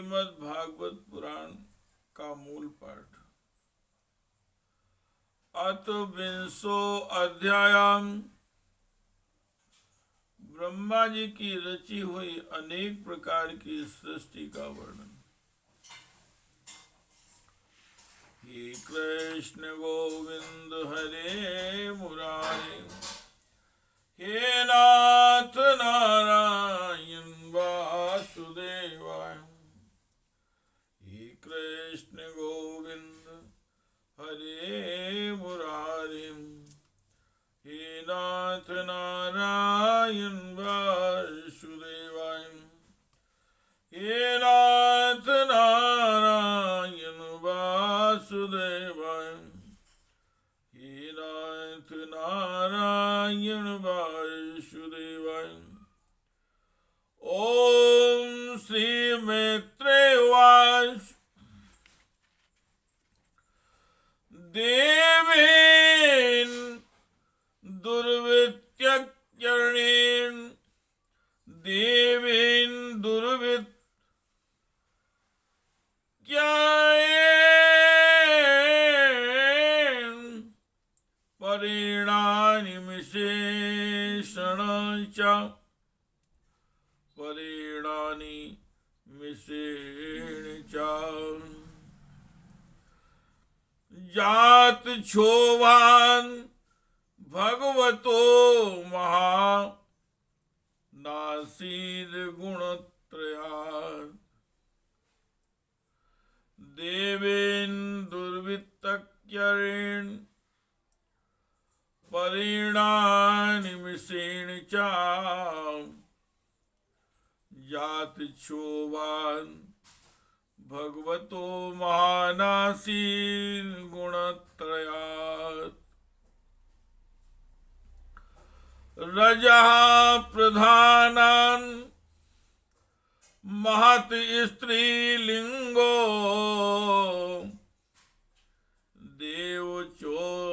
श्रीमद् भागवत पुराण का मूल पाठ। अथ विंशो अध्यायम। ब्रह्मा जी की रची हुई अनेक प्रकार की सृष्टि का वर्णन। हे कृष्ण गोविंद हरे मुरारे, हे नाथ नारायण वासुदेवाय। हे कृष्ण गोविंद हरे मुरारे, हे नाथ नारायण वासुदेवाय। हे नाथ नारायण वासुदेवाय, हे नाथ नारायण वासुदेवाय। ओम श्री मैत्रेय उवाच। देवेन दुर्वित्यक्यरणेन देवेन दुर्वित्यक्येन परिणानिमिषेषण च परिणानिमिषेण च जात क्षोभान भगवतो महा नासीद गुणत्रयात्। देवेन दुर्वितक्यरेण परिणानिमिषेण च जात क्षोभान भगवतो महानासीन गुणत्रयात्। रजः प्रधानान् महत् स्त्रीलिंगो देवचोदितात्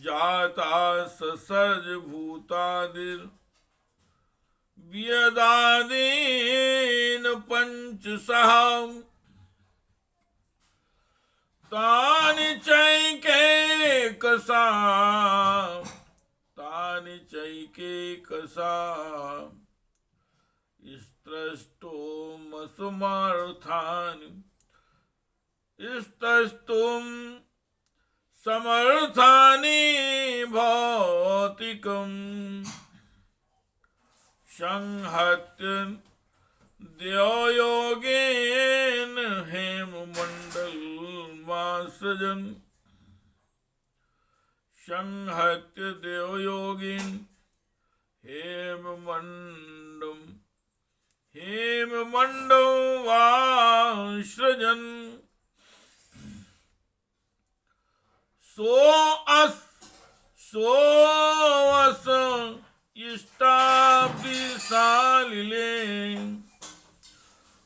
जाता ससर्ज भूतादिर व्यदादीन पंचसः तानि चैकेकसा स्तस्तुम समर्थानि भौतिकम् संहत्य द्योयोगेन हेममंडलमासृजन्। संहत्य द्योयोगेन हेममंडलमासृजन्। सोऽस इष्टाब्दिशालिले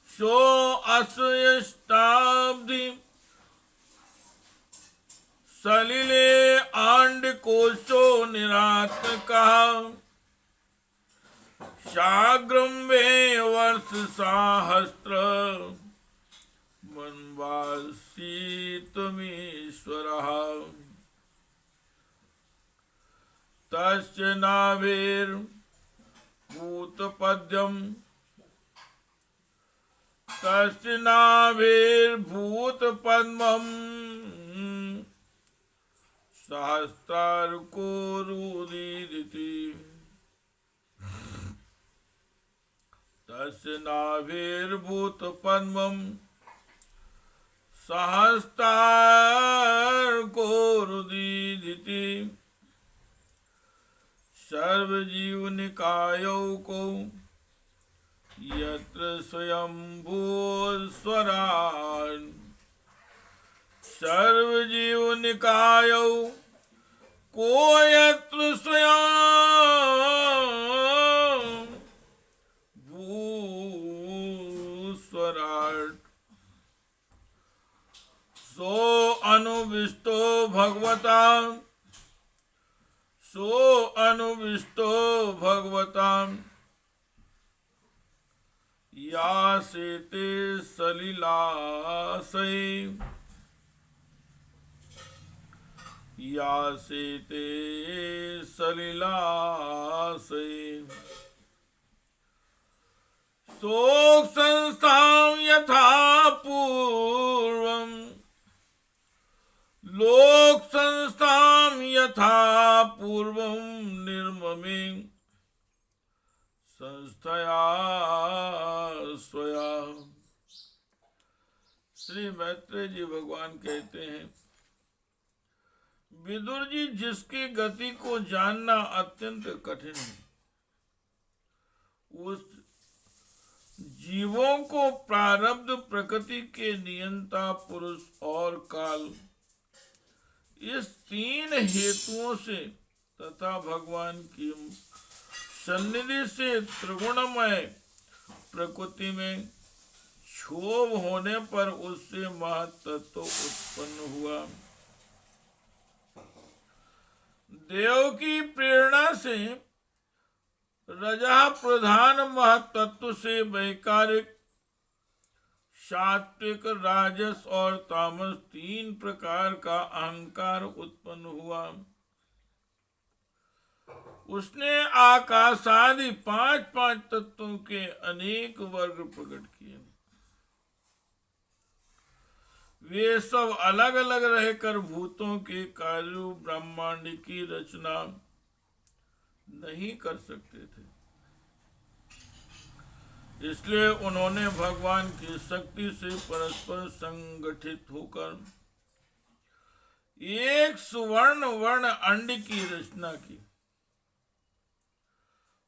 सोऽस इष्टाब्दि सलिले आंडकोशो निरात्मकः शाग्रं वे वर्षसहस्र वनवासीत्वमीश्वरः। तस्य नाभिर्भूतपद्मम् सहस्रार्कोरुदीरिति। तस्य नाभिर्भूतपद्मम् सहस्रार्कोरुदीरिति। सर्वजीवनिकायको यत्र स्वयंभूस्वरान्। सर्वजीवनिकायो को यत्र स्वयंभूस्वराट्। सो अनुविष्टो भगवता सो अनुविष्टो भगवताम् यासेते सलिलासै यासेते सलिलासै शोक संस्थां यथा पूर्वम् लोक संस्थां यथा पूर्वं निर्ममे संस्थया स्वया। श्री मैत्रेय जी भगवान कहते हैं, विदुर जी, जिसकी गति को जानना अत्यंत कठिन है, उस जीवों को प्रारब्ध, प्रकृति के नियंता पुरुष और काल, इस तीन हेतुओं से तथा भगवान की सन्निधि से त्रिगुणमय प्रकृति में क्षोभ होने पर उससे महत्त्व उत्पन्न हुआ। देव की प्रेरणा से रजा प्रधान महत्त्व से वैकारिक, सात्विक, राजस और तामस तीन प्रकार का अहंकार उत्पन्न हुआ। उसने आकाश आदि पांच तत्वों के अनेक वर्ग प्रकट किए। वे सब अलग अलग रहकर भूतों के कार्यों, ब्रह्मांड की रचना नहीं कर सकते थे। इसलिए उन्होंने भगवान की शक्ति से परस्पर संगठित होकर एक सुवर्ण वर्ण अंड की रचना की।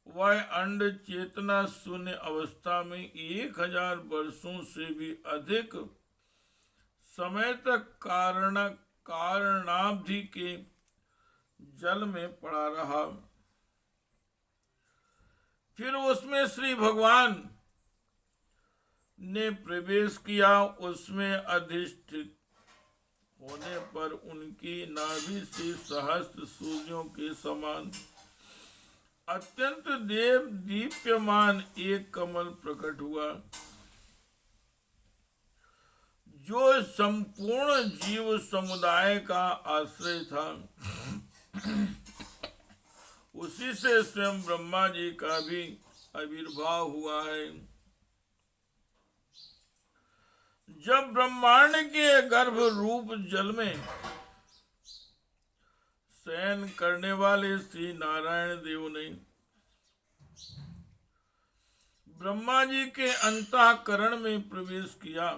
वह अंड चेतना शून्य अवस्था में 1000 वर्षों से भी अधिक समय तक कारणाब्धि के जल में पड़ा रहा। फिर उसमें श्री भगवान ने प्रवेश किया। उसमें अधिष्ठित होने पर उनकी नाभि से सहस्त्र सूर्यों के समान अत्यंत देव दीप्यमान एक कमल प्रकट हुआ, जो संपूर्ण जीव समुदाय का आश्रय था। उसी से स्वयं ब्रह्मा जी का भी आविर्भाव हुआ है। जब ब्रह्मांड के गर्भ रूप जल में शयन करने वाले श्री नारायण देव ने ब्रह्मा जी के अंतःकरण में प्रवेश किया,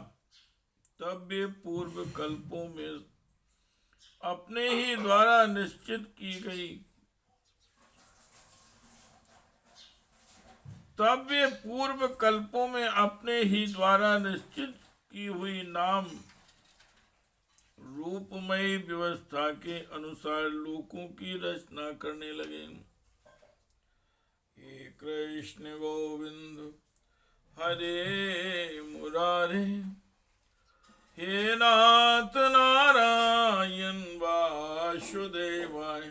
तब वे पूर्व कल्पों में अपने ही द्वारा निश्चित की हुई नाम रूपमयी व्यवस्था के अनुसार लोकों की रचना करने लगे। हे कृष्ण गोविंद हरे मुरारे, हे नाथ नारायण वासुदेवाय,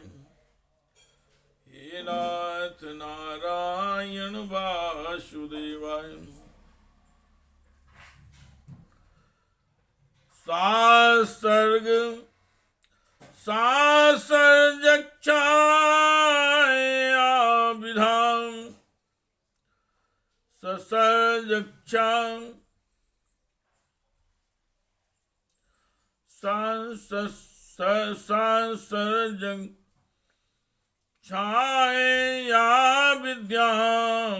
हे नाथ नारायण वासुदेवाय। विधाम ससर्जक्षां सांसर्जं छाया विद्यां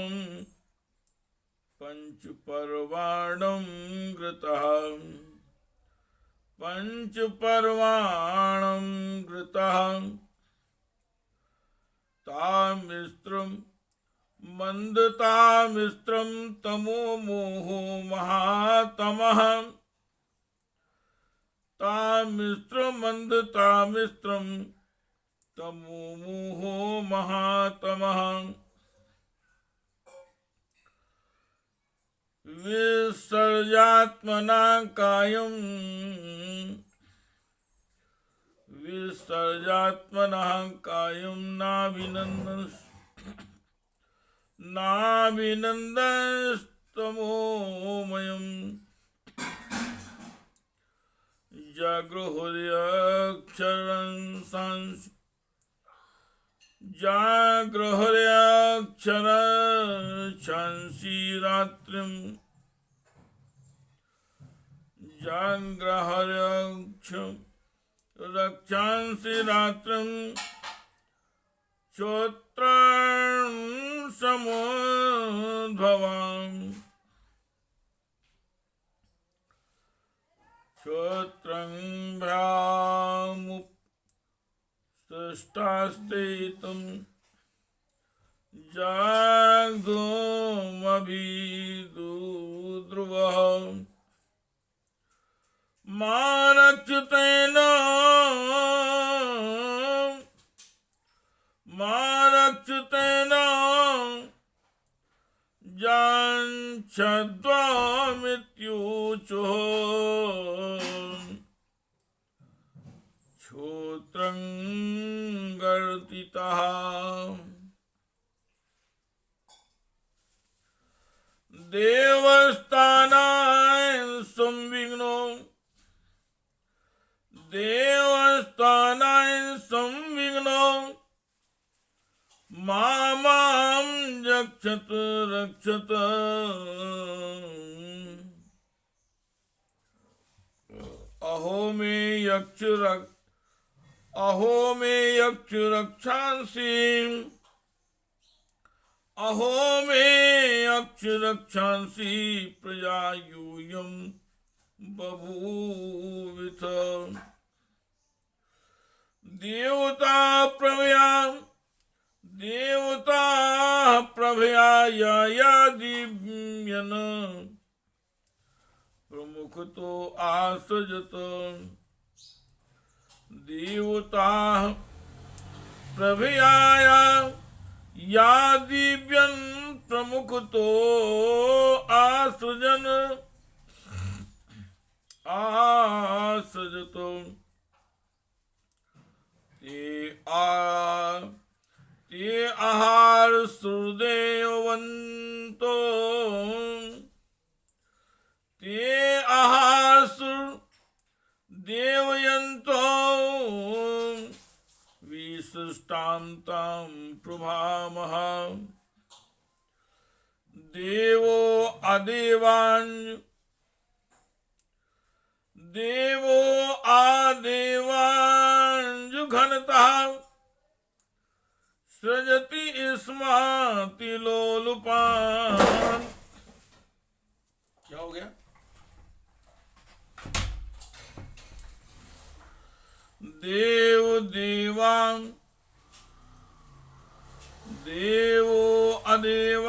पंच पर्वाणं घृतः तामिस्त्रं मंदतामिस्त्रं तमो मोहो महातमः, तामिस्त्रं तमो मोहो महातमः। विसर्जात्मना कायं विसर्जात्मनः कायं नाभिनन्दस्तमोमयम् जागृहुर्यक्षरं छंसी रात्रिं रक्षांसि रात्रिं श्रोत्रं समुद्भवाम् श्रोत्रं भ्रामुपसृष्टास्तेतं जाग्धूमभिदुद्रुवः मारक्षतेन जाञ्छद्वामित्युचुः श्रोत्रं गर्तितः देवस्थानाय संविघ्नो मां रक्षत अहो मे यक्ष रक्षांसि प्रजा यूयं बभूविथ देवता प्रभया या दिव्यन प्रमुख तो आसजत देवता प्रभया या दिव्यन प्रमुख तो आसजत ते आहार सुरदेववन्तो देवयन्तो विशिष्टां तां प्रभामः देवो आदेवाञ्जुघनतः सृजति स्माति लोलुपान। क्या हो गया? देवो अदेवाञ्जुघनतां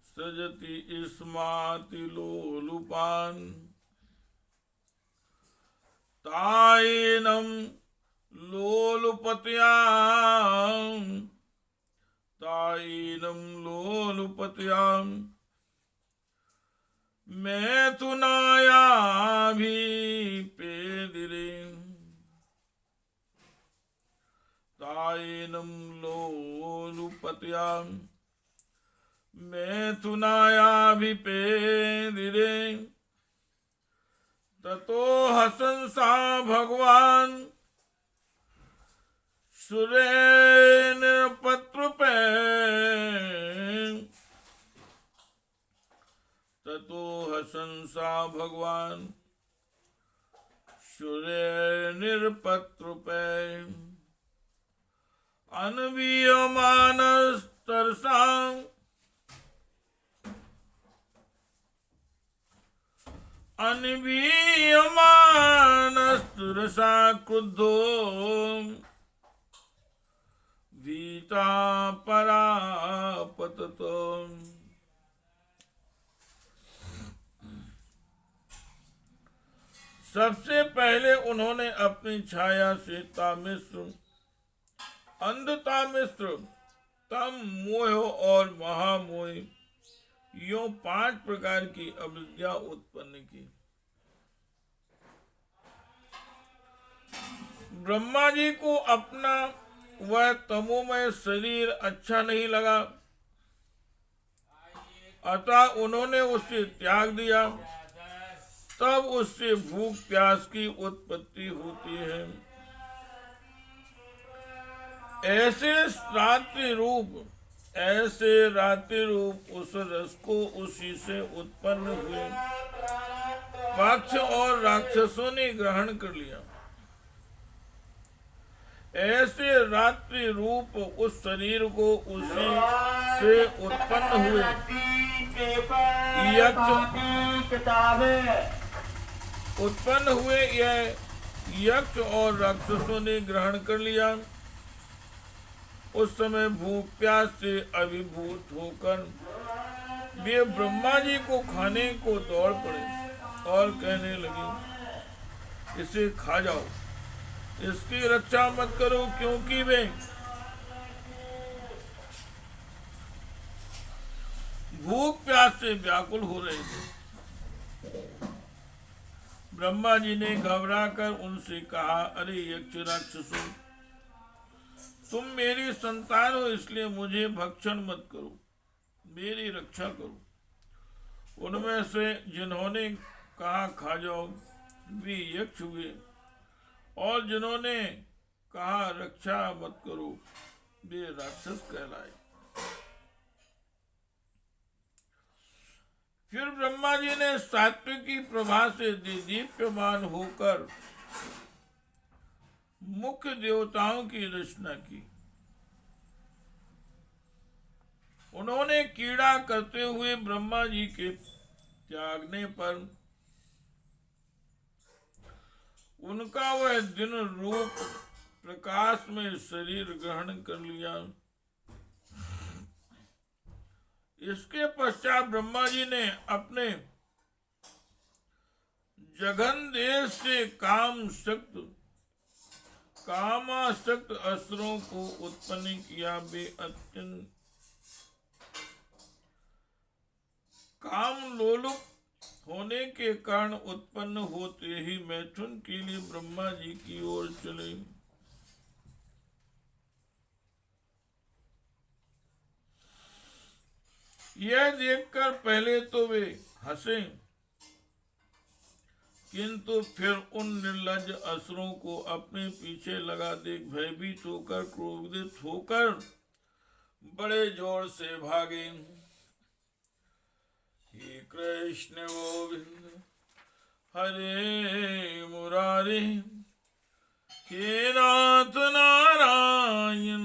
सृजति स्माति लोलुपान तायेनं लोलुपत्यां मैथुनायाभिपेदिरे तायेनं लोलुपत्यां मैथुनायाभिपेदिरे ततो हसंसा भगवान सुरेन्द्रपत्रुपे ततो हसंसा भगवान सुरेन्द्रपत्रुपे अनवीयमानस्तरसां अनवीयमानस्तुरसा क्रुद्धो भीता परापततो। सबसे पहले उन्होंने अपनी छाया से तामिश्र, अंधतामिश्र, तम, मोह और महामोह, यो 5 प्रकार की अविद्या उत्पन्न की। ब्रह्मा जी को अपना वह तमोमय शरीर अच्छा नहीं लगा, अतः उन्होंने उसे त्याग दिया। तब उससे भूख प्यास की उत्पत्ति होती है। ऐसे रात्रि रूप उस रस को उसी से उत्पन्न हुए पक्ष और राक्षसों ने ग्रहण कर लिया। ऐसे रात्रि रूप उस शरीर को उसी से उत्पन्न हुए यह यक्ष और राक्षसों ने ग्रहण कर लिया। उस समय भूख प्यास से अभिभूत होकर वे ब्रह्मा जी को खाने को दौड़ पड़े और कहने लगे, इसे खा जाओ, इसकी रक्षा मत करो, क्योंकि वे भूख प्यास से व्याकुल हो रहे थे। ब्रह्मा जी ने घबराकर उनसे कहा, अरे यक्ष राक्षसों, तुम मेरी संतान हो, इसलिए मुझे भक्षण मत करो, मेरी रक्षा करो। उनमें से जिन्होंने कहा खा जाओ वे यक्ष हुए, और जिन्होंने कहा रक्षा मत करो वे राक्षस कहलाए। फिर ब्रह्मा जी ने सात्विकी प्रभा से दीप्यमान होकर मुख्य देवताओं की रचना की। उन्होंने कीड़ा करते हुए ब्रह्मा जी के त्यागने पर उनका वह दिन रूप प्रकाश में शरीर ग्रहण कर लिया। इसके पश्चात ब्रह्मा जी ने अपने जघन देश से कामासक्त असुरों को उत्पन्न किया। वे अत्यंत काम लोलुप होने के कारण उत्पन्न होते ही मैथुन के लिए ब्रह्मा जी की ओर चले। यह देखकर पहले तो वे हंसे, किंतु फिर उन निर्लज्ज असुरों को अपने पीछे लगा देख भयभीत होकर क्रोधित होकर बड़े जोर से भागे। हे कृष्ण गोविंद हरे मुरारी, हे नाथ नारायण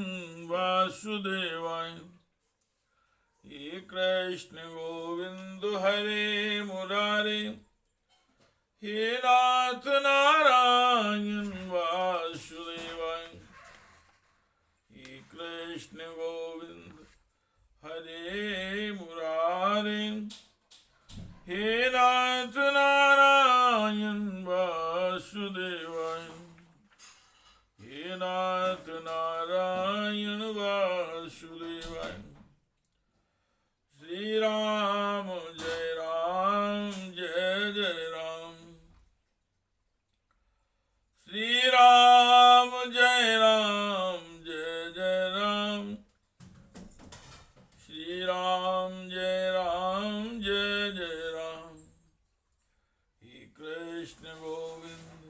वासुदेवाय। हे कृष्ण गोविंद हरे मुरारी, हे नाथ नारायण वासुदेवाय। हे कृष्ण गोविंद हरे मुरारी, हे नाथ नारायण वासुदेवाय। हे नाथ नारायण वासुदेवाय। श्री राम जय राम जय जय राम। श्री राम जय राम जय जय राम। श्री राम जय राम जय जय राम। हे कृष्ण गोविंद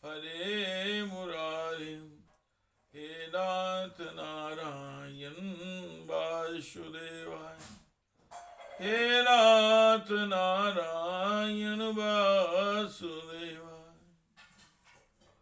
हरे मुरारी, हे नाथ नारायण वासुदेवाय। हे नाथ नारायण वासुदेवाय।